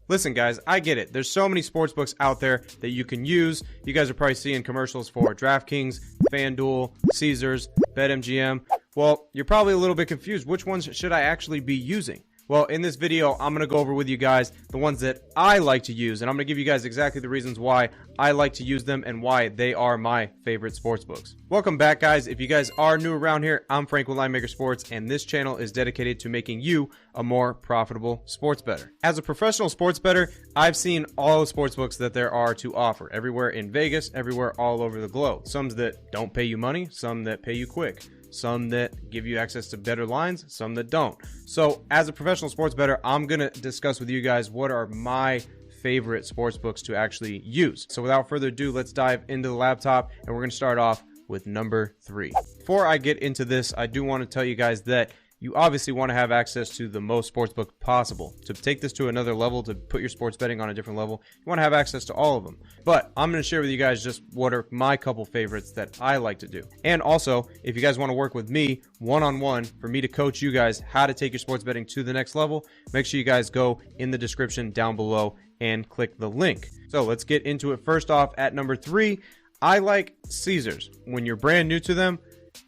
Listen, guys, I get it. There's so many sportsbooks out there that you can use. You guys are probably seeing commercials for DraftKings, FanDuel, Caesars, BetMGM. Well, you're probably a little bit confused. Which ones should I actually be using? Well, in this video, I'm going to go over with you guys the ones that I like to use, and I'm going to give you guys exactly the reasons why I like to use them and why they are my favorite sportsbooks. Welcome back, guys. If you guys are new around here, I'm Frank with Linemaker Sports, and this channel is dedicated to making you a more profitable sports bettor. As a professional sports bettor, I've seen all the sportsbooks that there are to offer, everywhere in Vegas, everywhere all over the globe. Some that don't pay you money, some that pay you quick. Some that give you access to better lines, some that don't. So as a professional sports bettor, I'm going to discuss with you guys what are my favorite sports books to actually use. So without further ado, let's dive into the laptop, and we're going to start off with number 3. Before I get into this, I do want to tell you guys that you obviously want to have access to the most sportsbook possible. To take this to another level, to put your sports betting on a different level, you want to have access to all of them. But I'm going to share with you guys just what are my couple favorites that I like to do. And also, if you guys want to work with me one-on-one for me to coach you guys how to take your sports betting to the next level, make sure you guys go in the description down below and click the link. So let's get into it. First off, at number 3, I like Caesars. When you're brand new to them,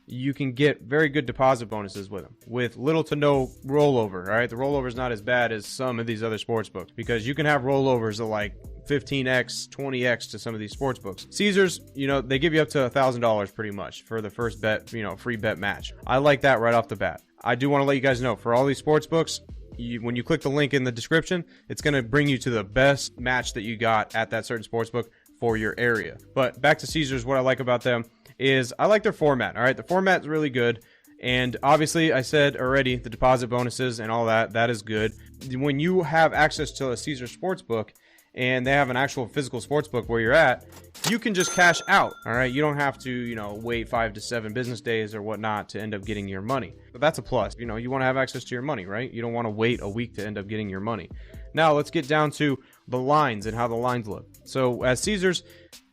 you can get very good deposit bonuses with them with little to no rollover. All right, the rollover is not as bad as some of these other sports books because you can have rollovers of like 15x, 20x to some of these sports books. Caesars, they give you up to $1,000 pretty much for the first bet, free bet match. I like that right off the bat. I do want to let you guys know, for all these sports books, when you click the link in the description, it's going to bring you to the best match that you got at that certain sports book for your area. But back to Caesars, what I like about them is I like their format. All right, the format is really good, and obviously I said already the deposit bonuses and all that is good. When you have access to a Caesar sportsbook and they have an actual physical sportsbook where you're at, you can just cash out. All right, you don't have to wait 5 to 7 business days or whatnot to end up getting your money. But that's a plus. You want to have access to your money, right? You don't want to wait a week to end up getting your money. Now let's get down to the lines and how the lines look. So as Caesars,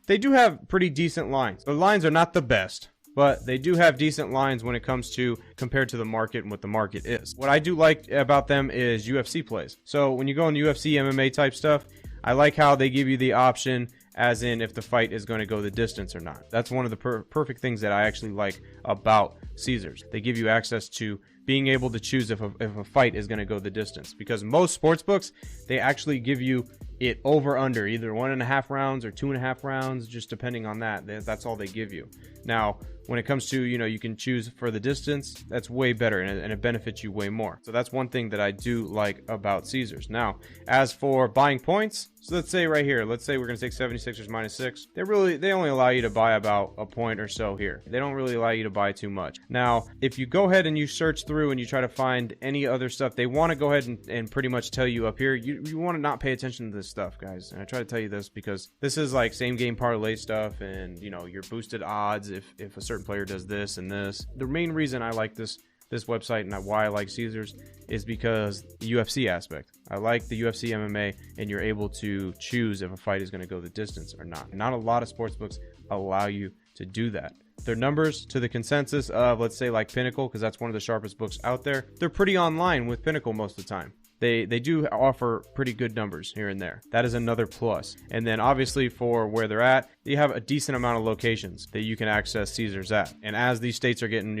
they do have pretty decent lines. The lines are not the best, but they do have decent lines when it comes to compared to the market and what the market is. What I do like about them is UFC plays. So when you go in UFC, MMA type stuff, I like how they give you the option as in if the fight is going to go the distance or not. That's one of the perfect things that I actually like about Caesars. They give you access to being able to choose if a fight is going to go the distance, because most sports books, they actually give you it over under either 1.5 rounds or 2.5 rounds, just depending on that. That's all they give you. Now when it comes to you can choose for the distance, that's way better, and it benefits you way more. So that's one thing that I do like about Caesars. Now as for buying points, so let's say right here, let's say we're going to take 76ers -6. They only allow you to buy about a point or so here. They don't really allow you to buy too much. Now if you go ahead and you search through and you try to find any other stuff, they want to go ahead and pretty much tell you up here, you want to not pay attention to this stuff, guys. And I try to tell you this because this is like same game parlay stuff and your boosted odds if a certain player does this and this. The main reason I like this website and why I like Caesars is because the UFC aspect. I like the UFC MMA, and you're able to choose if a fight is going to go the distance or not. Not a lot of sports books allow you to do that. Their numbers to the consensus of, let's say, like Pinnacle, because that's one of the sharpest books out there, they're pretty online with Pinnacle most of the time. They do offer pretty good numbers here and there. That is another plus. And then obviously for where they're at, you have a decent amount of locations that you can access Caesars at. And as these states are getting,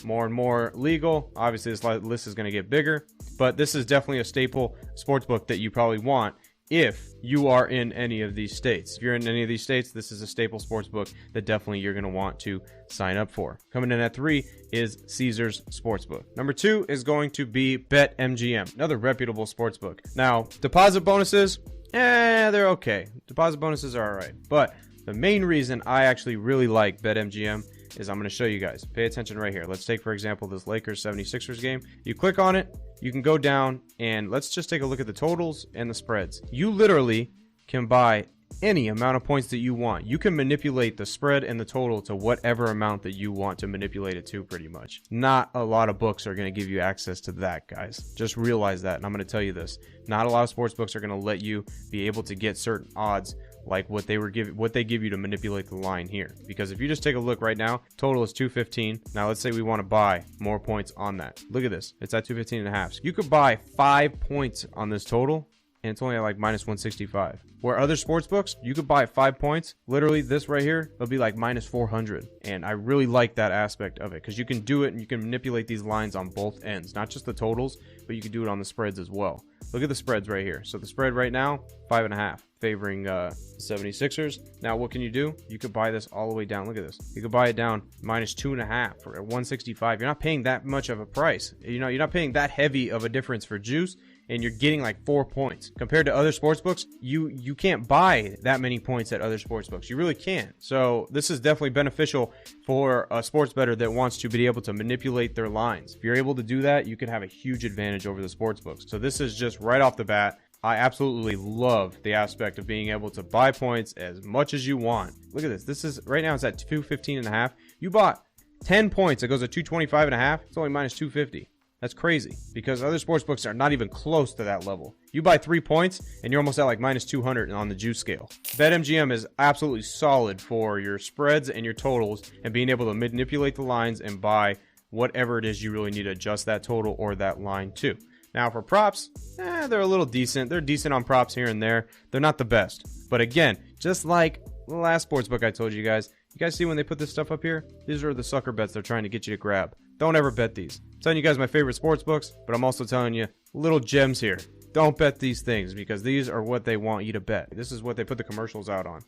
more and more legal, obviously this list is going to get bigger. But this is definitely a staple sports book that you probably want if you are in any of these states. If you're in any of these states, this is a staple sports book that definitely you're going to want to sign up for. Coming in at 3 is Caesars Sportsbook. Number 2 is going to be BetMGM, another reputable sports book. Now, deposit bonuses, they're okay. Deposit bonuses are all right. But the main reason I actually really like BetMGM is I'm going to show you guys. Pay attention right here. Let's take, for example, this Lakers 76ers game. You click on it, you can go down, and let's just take a look at the totals and the spreads. You literally can buy any amount of points that you want. You can manipulate the spread and the total to whatever amount that you want to manipulate it to, pretty much. Not a lot of books are going to give you access to that, guys. Just realize that, and I'm going to tell you this. Not a lot of sports books are going to let you be able to get certain odds like what they give you to manipulate the line here. Because if you just take a look right now, total is 215. Now let's say we want to buy more points on that. Look at this. It's at 215.5. So you could buy 5 points on this total and it's only at like minus 165. Where other sports books, you could buy 5 points. Literally, this right here, it'll be like minus 400. And I really like that aspect of it because you can do it and you can manipulate these lines on both ends, not just the totals, but you can do it on the spreads as well. Look at the spreads right here. So the spread right now, 5.5, favoring 76ers. Now, what can you do? You could buy this all the way down. Look at this. You could buy it down minus 2.5 for 165. You're not paying that much of a price. You know, you're not paying that heavy of a difference for juice, and you're getting like 4 points. Compared to other sports books, you can't buy that many points at other sports books. You really can't. So this is definitely beneficial for a sports bettor that wants to be able to manipulate their lines. If you're able to do that, you can have a huge advantage over the sports books. So this is just right off the bat. I absolutely love the aspect of being able to buy points as much as you want. Look at this. This is right now it's at 215.5. You bought 10 points. It goes to 225.5. It's only minus 250. That's crazy because other sports books are not even close to that level. You buy 3 points and you're almost at like minus 200 on the juice scale. BetMGM is absolutely solid for your spreads and your totals and being able to manipulate the lines and buy whatever it is you really need to adjust that total or that line to. Now for props, they're a little decent. They're decent on props here and there. They're not the best. But again, just like the last sportsbook I told you guys see when they put this stuff up here? These are the sucker bets they're trying to get you to grab. Don't ever bet these. I'm telling you guys my favorite sports books, but I'm also telling you little gems here. Don't bet these things because these are what they want you to bet. This is what they put the commercials out on.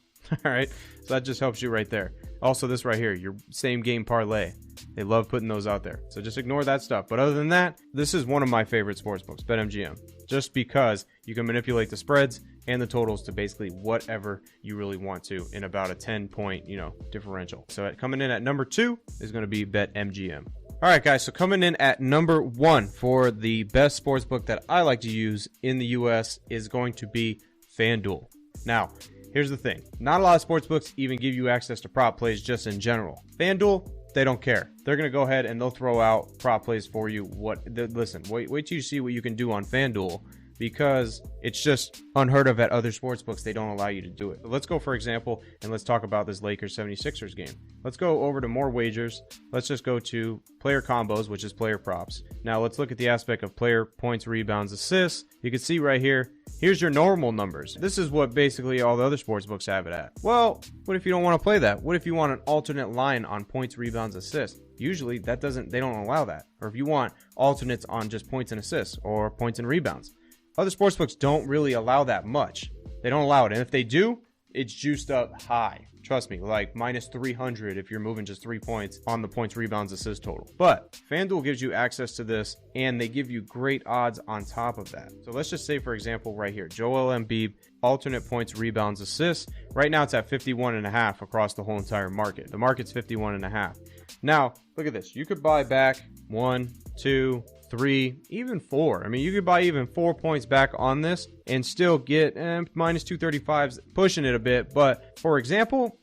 All right, so that just helps you right there. Also, this right here, your same game parlay. They love putting those out there. So just ignore that stuff. But other than that, this is one of my favorite sports books, BetMGM. Just because you can manipulate the spreads and the totals to basically whatever you really want to in about a 10-point, differential. So coming in at number 2 is going to be BetMGM. All right, guys, so coming in at number 1 for the best sports book that I like to use in the U.S. is going to be FanDuel. Now, here's the thing. Not a lot of sports books even give you access to prop plays just in general. FanDuel, they don't care. They're going to go ahead and they'll throw out prop plays for you. Listen, wait till you see what you can do on FanDuel because it's just unheard of at other sports books. They don't allow you to do it. But let's go, for example, and let's talk about this Lakers 76ers game. Let's go over to more wagers. Let's just go to player combos, which is player props. Now let's look at the aspect of player points, rebounds, assists. You can see right here, here's your normal numbers. This is what basically all the other sports books have it at. Well, what if you don't want to play that? What if you want an alternate line on points, rebounds, assists? Usually they don't allow that. Or if you want alternates on just points and assists or points and rebounds. Other sportsbooks don't really allow that much. They don't allow it. And if they do, it's juiced up high. Trust me, like minus 300 if you're moving just 3 points on the points, rebounds, assist total. But FanDuel gives you access to this, and they give you great odds on top of that. So let's just say, for example, right here, Joel Embiid, alternate points, rebounds, assists. Right now it's at 51.5 across the whole entire market. The market's 51.5. Now, look at this. You could buy back 1, 2, 3, even 4. I mean, you could buy even 4 points back on this and still get minus 235s, pushing it a bit. But for example,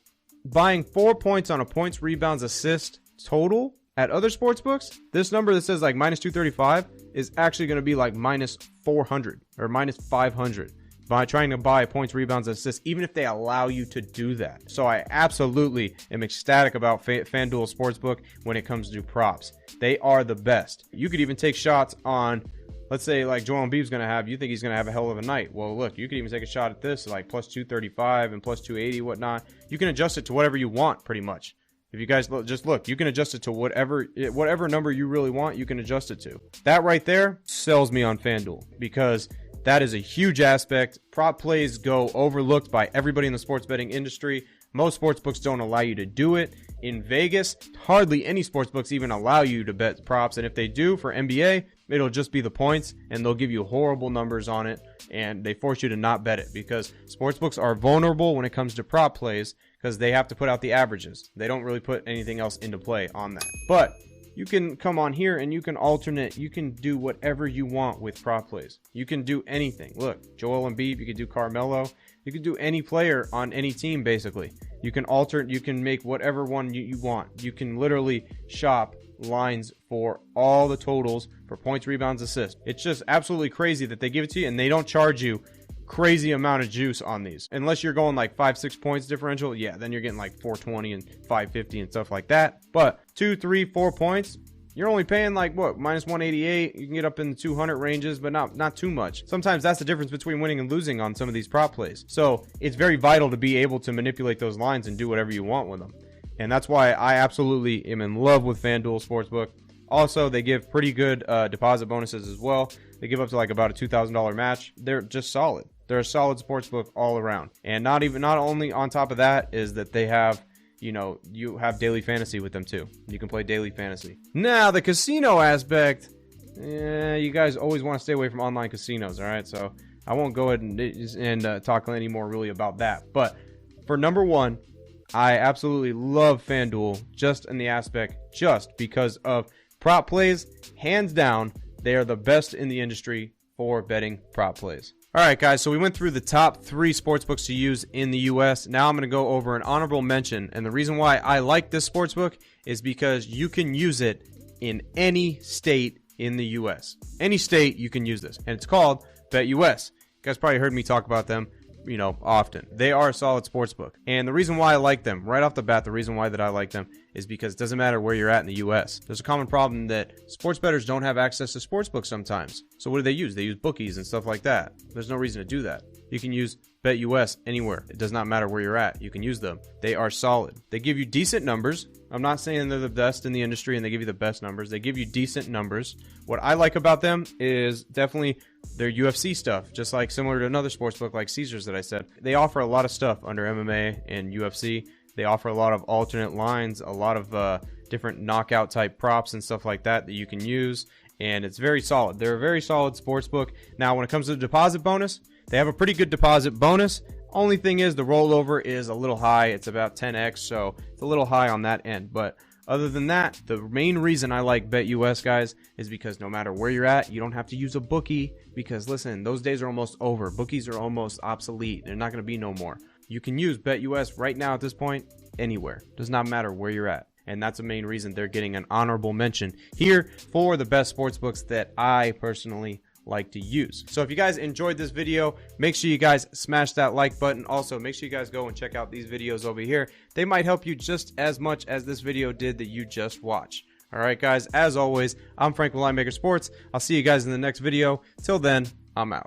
buying 4 points on a points, rebounds, assist total at other sports books, this number that says like minus 235 is actually going to be like minus 400 or minus 500 by trying to buy points, rebounds, assists, even if they allow you to do that. So I absolutely am ecstatic about FanDuel Sportsbook when it comes to props. They are the best. You could even take shots on, let's say like Joel Embiid's going to have, you think he's going to have a hell of a night. Well, look, you could even take a shot at this, like plus 235 and plus 280, whatnot. You can adjust it to whatever you want pretty much. If you guys just look, you can adjust it to whatever number you really want, you can adjust it to. That right there sells me on FanDuel because that is a huge aspect. Prop plays go overlooked by everybody in the sports betting industry. Most sports books don't allow you to do it. In Vegas, hardly any sports books even allow you to bet props. And if they do for NBA, it'll just be the points and they'll give you horrible numbers on it. And they force you to not bet it because sports books are vulnerable when it comes to prop plays because they have to put out the averages. They don't really put anything else into play on that. But you can come on here and you can alternate. You can do whatever you want with prop plays. You can do anything. Look, Joel Embiid, you can do Carmelo. You can do any player on any team, basically. You can alter, you can make whatever one you want. You can literally shop lines for all the totals for points, rebounds, assists. It's just absolutely crazy that they give it to you and they don't charge you crazy amount of juice on these. Unless you're going like 5-6 points differential, yeah, then you're getting like 420 and 550 and stuff like that. But 2, 3, 4 points, you're only paying like what, minus 188. You can get up in the 200 ranges, but not too much. Sometimes that's the difference between winning and losing on some of these prop plays. So it's very vital to be able to manipulate those lines and do whatever you want with them. And that's why I absolutely am in love with FanDuel Sportsbook. Also, they give pretty good deposit bonuses as well. They give up to like about a $2,000 match. They're just solid. They're a solid sportsbook all around. And not only on top of that is that they have, you have daily fantasy with them too. You can play daily fantasy. Now, the casino aspect, you guys always want to stay away from online casinos, all right? So I won't go ahead and talk any more really about that. But for number one, I absolutely love FanDuel just in the aspect, just because of prop plays. Hands down, they are the best in the industry for betting prop plays. All right, guys, so we went through the top 3 sportsbooks to use in the U.S. Now I'm going to go over an honorable mention. And the reason why I like this sportsbook is because you can use it in any state in the U.S. Any state, you can use this. And it's called BetUS. You guys probably heard me talk about them, often. They are a solid sportsbook. And the reason why I like them, right off the bat, the reason why that I like them is because it doesn't matter where you're at in the U.S. There's a common problem that sports bettors don't have access to sportsbooks sometimes. So what do they use? They use bookies and stuff like that. There's no reason to do that. You can use BetUS anywhere. It does not matter where you're at. You can use them. They are solid. They give you decent numbers. I'm not saying they're the best in the industry and they give you the best numbers. They give you decent numbers. What I like about them is definitely their UFC stuff, just like similar to another sportsbook like Caesars that I said. They offer a lot of stuff under MMA and UFC. They offer a lot of alternate lines, a lot of different knockout type props and stuff like that you can use. And it's very solid. They're a very solid sportsbook. Now, when it comes to the deposit bonus, they have a pretty good deposit bonus. Only thing is the rollover is a little high. It's about 10x, so it's a little high on that end. But other than that, the main reason I like BetUS, guys, is because no matter where you're at, you don't have to use a bookie. Because listen, those days are almost over. Bookies are almost obsolete. They're not going to be no more. You can use BetUS right now at this point anywhere. Does not matter where you're at. And that's the main reason they're getting an honorable mention here for the best sportsbooks that I personally like to use. So if you guys enjoyed this video, make sure you guys smash that like button. Also, make sure you guys go and check out these videos over here. They might help you just as much as this video did that you just watched. All right, guys, as always, I'm Frank with Linemaker Sports. I'll see you guys in the next video. Till then, I'm out.